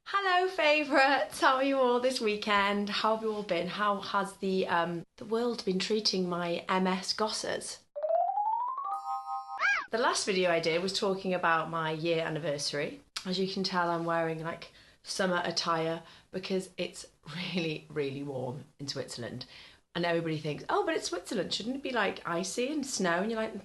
Hello favourites, how are you all this weekend? How have you all been? How has the world been treating my MS-GOSSers? The last video I did was talking about my year anniversary. As you can tell, I'm wearing like summer attire because it's really warm in Switzerland. And everybody thinks, oh, but it's Switzerland, shouldn't it be like icy and snow? And you're like,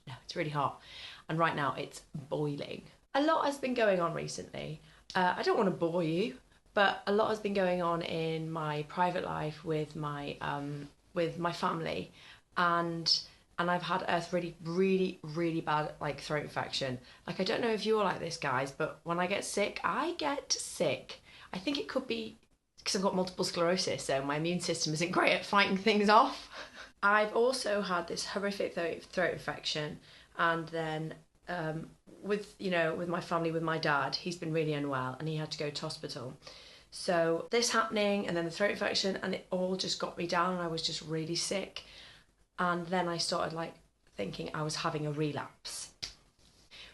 no, it's really hot. And right now it's boiling. A lot has been going on recently. I don't want to bore you, but a lot has been going on in my private life with my family, and I've had a really bad like throat infection. Like I don't know if you're like this, guys, but when I get sick, I get sick. I think it could be because I've got multiple sclerosis, so my immune system isn't great at fighting things off. I've also had this horrific throat infection, and then with my family, with my dad, he's been really unwell and he had to go to hospital. So this happening and then the throat infection, and it all just got me down and I was just really sick. And then I started like thinking I was having a relapse,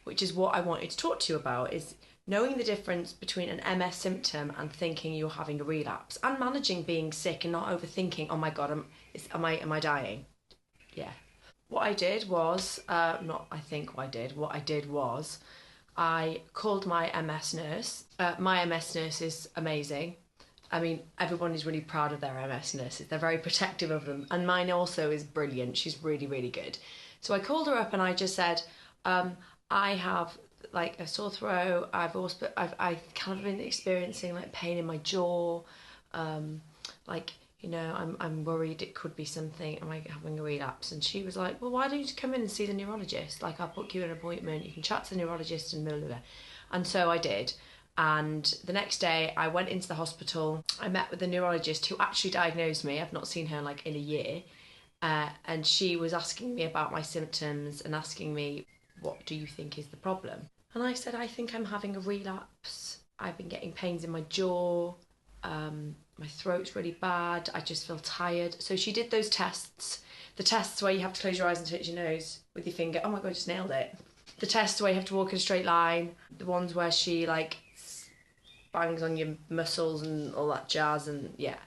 which is what I wanted to talk to you about, is knowing the difference between an MS symptom and thinking you're having a relapse, and managing being sick and not overthinking, oh my God, am I dying? Yeah. What I did was, what I did was I called my MS nurse. My MS nurse is amazing. I mean, everyone is really proud of their MS nurses. They're very protective of them. And mine also is brilliant. She's really good. So I called her up and I just said, I have like a sore throat. I've kind of been experiencing like pain in my jaw. I'm worried it could be something. Am I having a relapse? And she was like, well, why don't you come in and see the neurologist? Like, I'll book you an appointment. You can chat to the neurologist and blah, blah, blah. And so I did. And the next day I went into the hospital. I met with the neurologist who actually diagnosed me. I've not seen her like in a year. And she was asking me about my symptoms and asking me, what do you think is the problem? And I said, I think I'm having a relapse. I've been getting pains in my jaw. My throat's really bad. I just feel tired. So she did those tests. The tests where you have to close your eyes and touch your nose with your finger. Oh my God, I just nailed it. The tests where you have to walk in a straight line. The ones where she like bangs on your muscles and all that jazz, and yeah,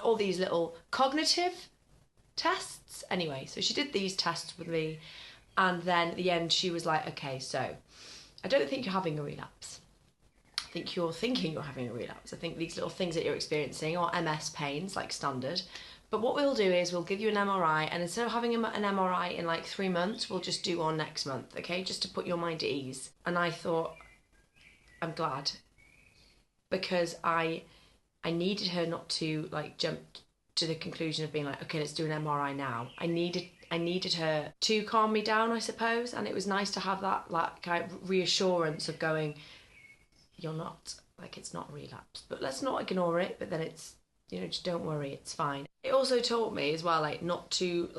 all these little cognitive tests. Anyway, so she did these tests with me, and then at the end she was like, okay, so I don't think you're having a relapse. I think you're thinking you're having a relapse. I think these little things that you're experiencing are MS pains, like standard. But what we'll do is we'll give you an MRI, and instead of having an MRI in like 3 months, we'll just do one next month, okay? Just to put your mind at ease. And I thought, I'm glad, because I needed her not to like jump to the conclusion of being like, okay, let's do an MRI now. I needed her to calm me down, I suppose, and it was nice to have that like kind of reassurance of going, you're not, like, it's not relapse, but let's not ignore it, but then it's, just don't worry, it's fine. It also taught me as well, like, not to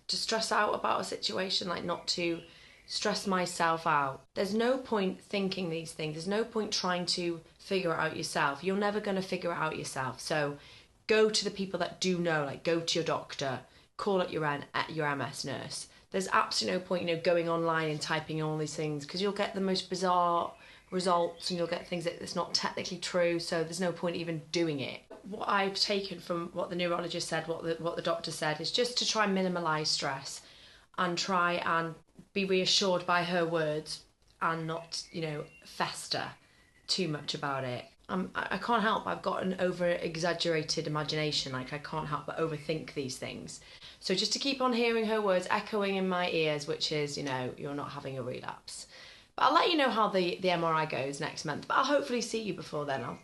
stress out about a situation, like not to stress myself out. There's no point thinking these things. There's no point trying to figure it out yourself. You're never going to figure it out yourself. So go to the people that do know, like go to your doctor, call at your MS nurse. There's absolutely no point, going online and typing in all these things, because you'll get the most bizarre results and you'll get things that it's not technically true, so there's no point even doing it. What I've taken from what the neurologist said, what the doctor said, is just to try and minimalise stress and try and be reassured by her words and not, fester too much about it. I can't help, I've got an over-exaggerated imagination, like I can't help but overthink these things. So just to keep on hearing her words echoing in my ears, which is, you're not having a relapse. But I'll let you know how the MRI goes next month, but I'll hopefully see you before then. I'll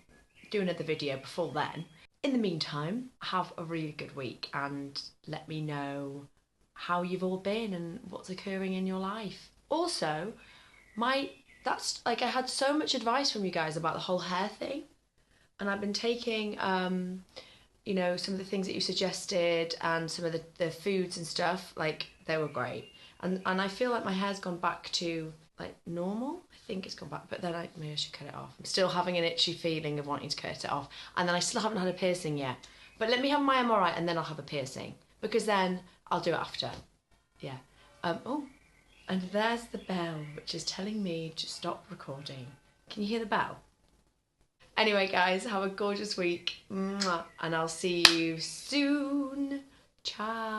do another video before then. In the meantime, have a really good week and let me know how you've all been and what's occurring in your life. Also, I had so much advice from you guys about the whole hair thing, and I've been taking some of the things that you suggested and some of the foods and stuff, like they were great. And I feel like my hair's gone back to like normal. I think it's gone back, but then maybe I should cut it off. I'm still having an itchy feeling of wanting to cut it off, and then I still haven't had a piercing yet. But let me have my MRI and then I'll have a piercing, because then I'll do it after. Yeah. Oh, and there's the bell, which is telling me to stop recording. Can you hear the bell? Anyway, guys, have a gorgeous week. Mwah. And I'll see you soon. Ciao.